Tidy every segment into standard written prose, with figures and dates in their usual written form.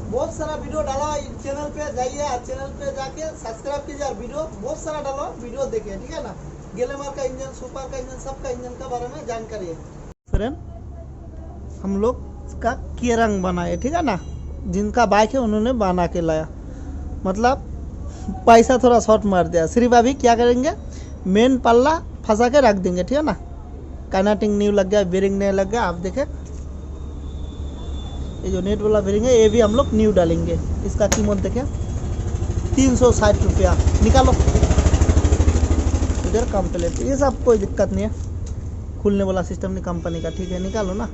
बहुत सारा वीडियो डाला चैनल पे, जाइए चैनल पे जाके सब्सक्राइब कीजिए और वीडियो बहुत सारा डालो, वीडियो देखिए, ठीक है ना। ग्लैमर का इंजन, सुपर का इंजन, सबका इंजन का बारे में जानकारी है। फ्रेंड, हम लोग का केरंग बनाए, ठीक है ना। जिनका बाइक है उन्होंने बना के लाया, मतलब पैसा थोड़ा शॉर्ट मार दिया। सिर्फ अभी क्या करेंगे, मेन पल्ला फंसा के रख देंगे, ठीक है ना। कनेक्टिंग न्यू लग गया, बेरिंग नहीं लग गया। आप देखें ये जो नेट वाला बेरिंग है ये भी हम लोग न्यू डालेंगे। इसका कीमत देखें 360 रुपया। निकालो इधर कंप्लीट, ये सब कोई दिक्कत नहीं है, खुलने वाला सिस्टम नहीं कंपनी का, ठीक है। निकालो ना,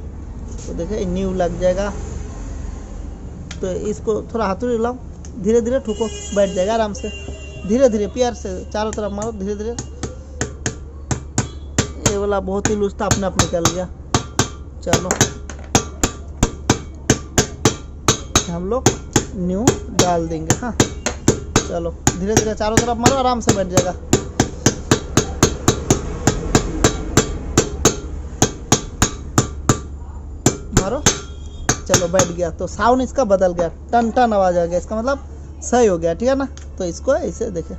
तो देखे न्यू लग जाएगा। तो इसको थोड़ा हाथों लाओ, धीरे धीरे ठोको, बैठ जाएगा आराम से। धीरे धीरे प्यार से चारों तरफ मारो, धीरे धीरे। ये वाला बहुत ही लूज था, अपने आप निकल गया। चलो हम लोग न्यू डाल देंगे। हाँ चलो धीरे धीरे चारों तरफ मारो, आराम से बैठ जाएगा। मारो, चलो बैठ गया। तो साउंड इसका बदल गया, टन टन आवाज आ गया, इसका मतलब सही हो गया, ठीक है ना। तो इसको ऐसे देखे,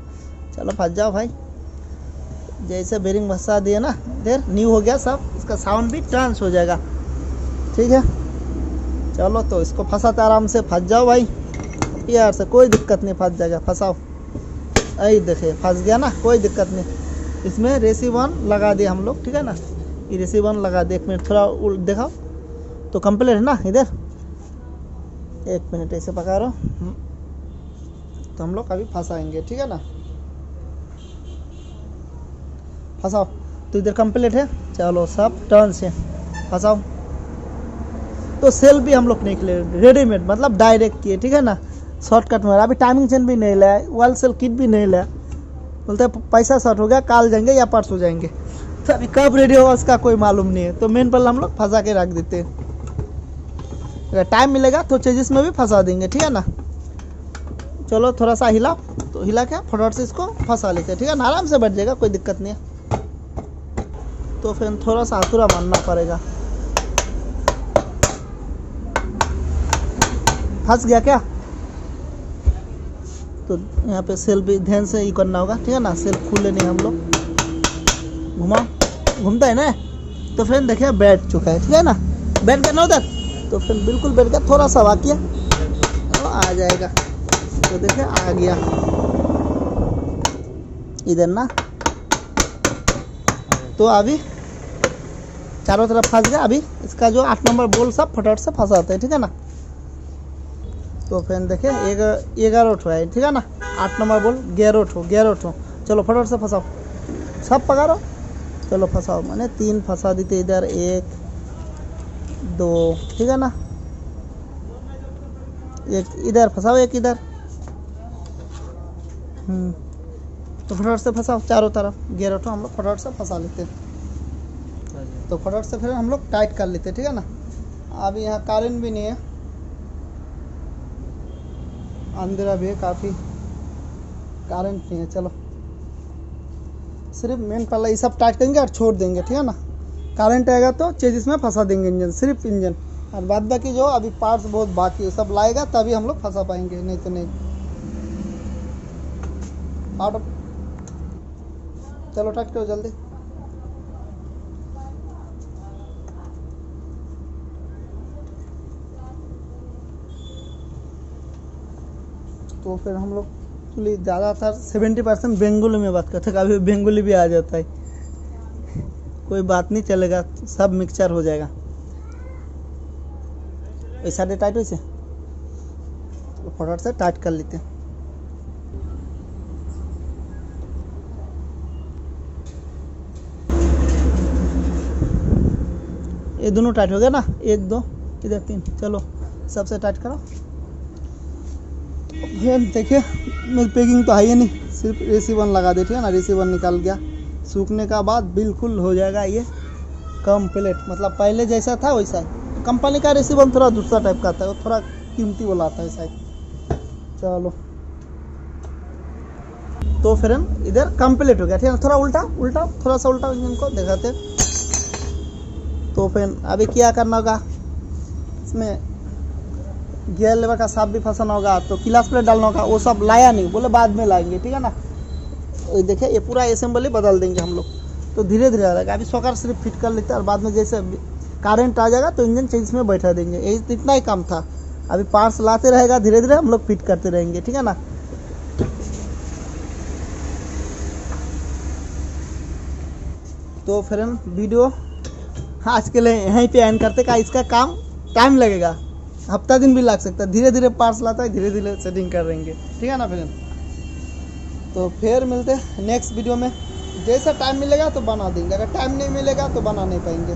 चलो फंस जाओ भाई। जैसे बेरिंग फंसा दिए ना, देर न्यू हो गया सब, इसका साउंड भी ट्रांस हो जाएगा, ठीक है। चलो तो इसको फंसाते आराम से, फंस जाओ भाई यार से, कोई दिक्कत नहीं, फंस जाएगा। फंसाओ, यही देखे फंस गया ना, कोई दिक्कत नहीं। इसमें रेसिवन लगा दिए हम लोग, ठीक है ना। ये रेसिवन लगा दे, 1 मिनट थोड़ा दिखाओ तो कंप्लीट है ना। इधर 1 मिनट ऐसे पका रहो, तो हम लोग अभी फंसाएंगे, ठीक है ना। फंसाओ, तो इधर कंप्लीट है। चलो सब टर्न से फंसाओ। तो सेल भी हम लोग नहीं खेले, रेडीमेड मतलब डायरेक्ट किए, ठीक है ना। शॉर्टकट में अभी टाइमिंग चेन भी नहीं लाया, वाल सेल किट भी नहीं लाया। बोलते पैसा शॉर्ट हो गया, काल जाएंगे या परसों जाएंगे। तो अभी कब रेडी होगा उसका कोई मालूम नहीं है। तो मेन पल हम लोग फंसा के रख देते हैं, अगर टाइम मिलेगा तो चेजिस में भी फंसा देंगे, ठीक है ना। चलो थोड़ा सा हिला, तो हिला क्या फटाफट से इसको फंसा लेते हैं, ठीक है ना। आराम से बैठ जाएगा, कोई दिक्कत नहीं है। तो फिर थोड़ा सा हाथुरा मारना पड़ेगा। फंस गया क्या, तो यहाँ पे सेल भी ध्यान से ही करना होगा, ठीक है ना। सेल खुले नहीं, हम लोग घूमता है ना। तो फ्रेंड देखिए बैठ चुका है, ठीक है ना। बैठ गया ना उधर, तो फ्रेंड बिल्कुल बैठ गया। थोड़ा सा बाकी है, तो आ जाएगा। तो देखिए आ गया इधर ना। तो अभी चारों तरफ फंस गया। अभी इसका जो 8 नंबर बोल सब फटाफट से फंसाते हैं, ठीक है ना। तो फ्रेंड देखिए 11 ठो है, ठीक है ना। 8 नंबर बोल 11 ठो। चलो फटाफट से फंसाओ, सब पकड़ो। चलो फंसाओ, मैंने 3 फंसा दी थी इधर, 1 2, ठीक है ना। एक इधर फंसाओ, एक इधर। तो फटाफट से फंसाओ चारों तरफ। 11 ठो हम लोग फटाफट से फंसा लेते हैं। तो फटाफट से फिर हम लोग टाइट कर लेते हैं, ठीक है ना। अभी यहाँ कारण भी नहीं है, अंधेरा भी है काफ़ी, करंट नहीं है। चलो सिर्फ मेन पल्ला ये सब टाइट करेंगे और छोड़ देंगे, ठीक है ना। करंट आएगा तो चेजिस में फंसा देंगे इंजन, सिर्फ इंजन। और बाद बाकी जो अभी पार्ट्स बहुत बाकी है, सब लाएगा तभी हम लोग फंसा पाएंगे, नहीं तो नहीं। आउट। चलो टाइट करो जल्दी। तो फिर हम लोग ज़्यादातर 70% बंगाली में बात करते हैं, कभी बंगाली भी आ जाता है, कोई बात नहीं, चलेगा, सब मिक्सचर हो जाएगा। ऐसा दे टाइट वैसे तो फटाफट से टाइट कर लेते हैं। ये दोनों टाइट हो गया ना, 1 2 इधर 3। चलो सबसे टाइट करो। देखिए मेरी पैकिंग तो है ही नहीं, सिर्फ रेसिवन लगा दे, ठीक है ना। रेसिवन निकाल गया, सूखने का बाद बिल्कुल हो जाएगा ये कंप्लीट, मतलब पहले जैसा था वैसा है। कंपनी का रेसिवन थोड़ा दूसरा टाइप का आता है, वो थोड़ा कीमती वाला आता है शायद। चलो तो फिर हम इधर कंप्लीट हो गया, ठीक है। थोड़ा उल्टा उल्टा, थोड़ा सा उल्टा इंजन को दिखाते। तो फिर अभी क्या करना होगा, इसमें गियर लेवर का साफ भी फंसाना होगा, तो क्लच प्लेट डालना होगा, वो सब लाया नहीं, बोले बाद में लाएंगे, ठीक है ना। देखिए ये पूरा असेंबली बदल देंगे हम लोग, तो धीरे धीरे आ जाएगा। अभी सॉकर सिर्फ फिट कर लेते हैं और बाद में जैसे करंट आ जाएगा तो इंजन चेंज में बैठा देंगे, यही इतना ही काम था। अभी पार्ट्स लाते रहेगा, धीरे धीरे हम लोग फिट करते रहेंगे, ठीक है ना। तो फ्रेंड वीडियो आज के लिए यहीं पे एंड करते का, इसका काम टाइम लगेगा, हफ्ता दिन भी लग सकता है, धीरे धीरे पार्ट्स लाता है, धीरे धीरे सेटिंग कर रहेंगे, ठीक है ना फ्रेंड। तो फिर मिलते हैं नेक्स्ट वीडियो में, जैसा टाइम मिलेगा तो बना देंगे, अगर टाइम नहीं मिलेगा तो बना नहीं पाएंगे।